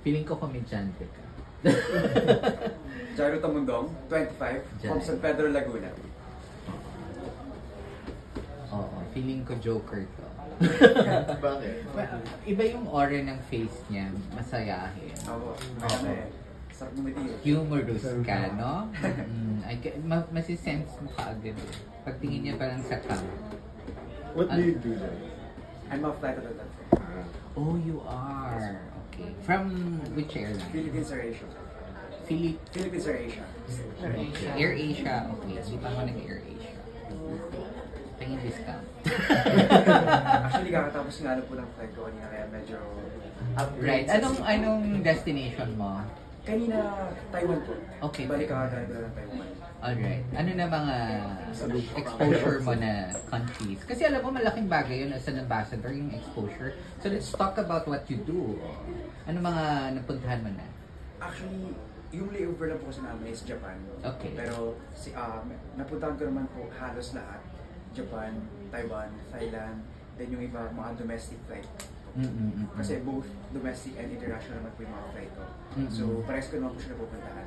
Feeling ko komedyante ka. Jairo Tamundong, 25, from San Pedro, Laguna. Oo, feeling ko joker to. Bakit? Iba yung aura ng face niya, masayahin. Ako, ano eh. Sarap bumiti. Humorous ka, no? Masisense mo ka agad. Pagtingin niya parang sa cam. What do you do then? I'm a flight attendant. Oh, you are. Okay. From which airline? Philippines Air Asia. Philippines Air Asia. Okay. Air Asia. Okay. Di pa ako nag-Air Asia. Tingin discount. Actually, kakatapos nga po ng flight ko kanina kaya medyo Right. Anong destination mo? Kanina, Taiwan po. Okay. Balik kakagaling ko ng Taiwan. Alright. Ano na mga exposure mo na countries? Kasi alam mo, malaking bagay yun as an ambassador, yung exposure. So let's talk about what you do. Ano mga napuntahan mo na? Actually, yung layover lang po kasi namin is Japan. Okay. Pero napuntahan ko naman po halos lahat. Japan, Taiwan, Thailand, then yung iba mga domestic flight. Kasi both domestic and international naman po yung mga flight ko. So, parehas ko naman po siya napupuntahan.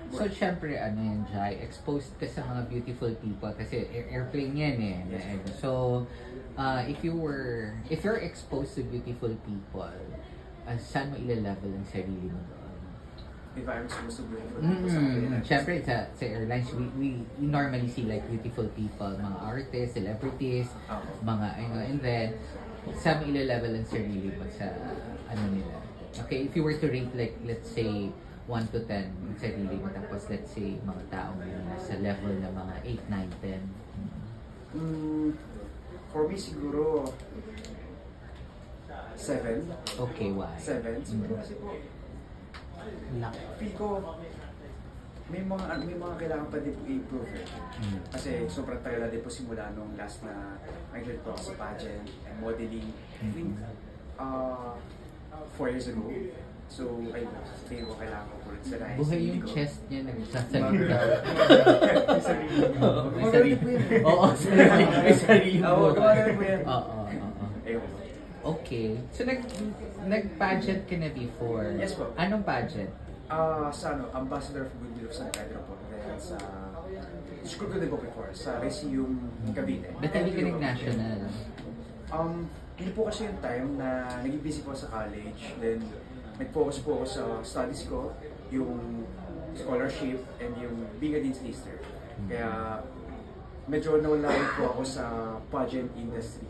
So, syempre, ano yan, Jai, exposed ka sa mga beautiful people kasi airplane yan eh. Yes. So, if you're exposed to beautiful people, saan mo ila-level ang sarili mo doon? If I'm supposed to beautiful people sa airlines. Syempre, sa airlines, we normally see like beautiful people, mga artists, celebrities, mga ano, and then, saan mo ila-level ang sarili mo sa ano nila? Okay, if you were to rate like, let's say, 1 to 10 yung sarili mo, tapos let's say, mga taong nasa level na mga 8, 9, 10. For me, siguro 7. Okay, why? 7. Siguro kasi po, feel ko may mga kailangan pa din po i-improve eh. Kasi sobrang tagal na din po simula nung last na nag-learn po ako sa pageant and modeling. I think 4 years ago. So, ayun, sa tingin ko kailangan ko ulit sa rise. Buhay yung chest niya nagsasalita. May sarili mo. May sarili mo. Oo, may sarili mo. Oo, gumagawin mo yan. Oo. Ayun. Okay. So, nag-pageant ka na before? Yes po. Anong pageant? Sa Ambassador of Goodwill of San Pedro po. Then sa school ko din po before, sa Lyceum Cavite. Ba't hindi ka nag-national? Hindi po kasi yung time na naging busy po sa college. Then, nag-focus po ako sa studies ko, yung scholarship, and yung being a Dean's Lister. Kaya, medyo nawala rin po ako sa pageant industry.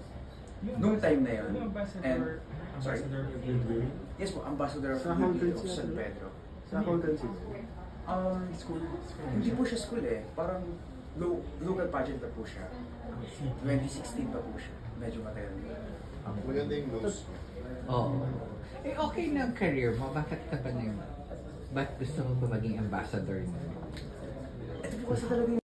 Noong time na yun. And, sorry? Yes po, Ambassador of Goodwill of San Pedro. Sa accountancy? School. Hindi po siya school eh. Parang local pageant na po siya. 2016 pa po siya. Medyo matagal. Maganda yung nose. Oo. Eh, okay na ang career mo. Bakit ka ba na yun? Ba't gusto mo ba maging ambassador mo? Ito po kasi talaga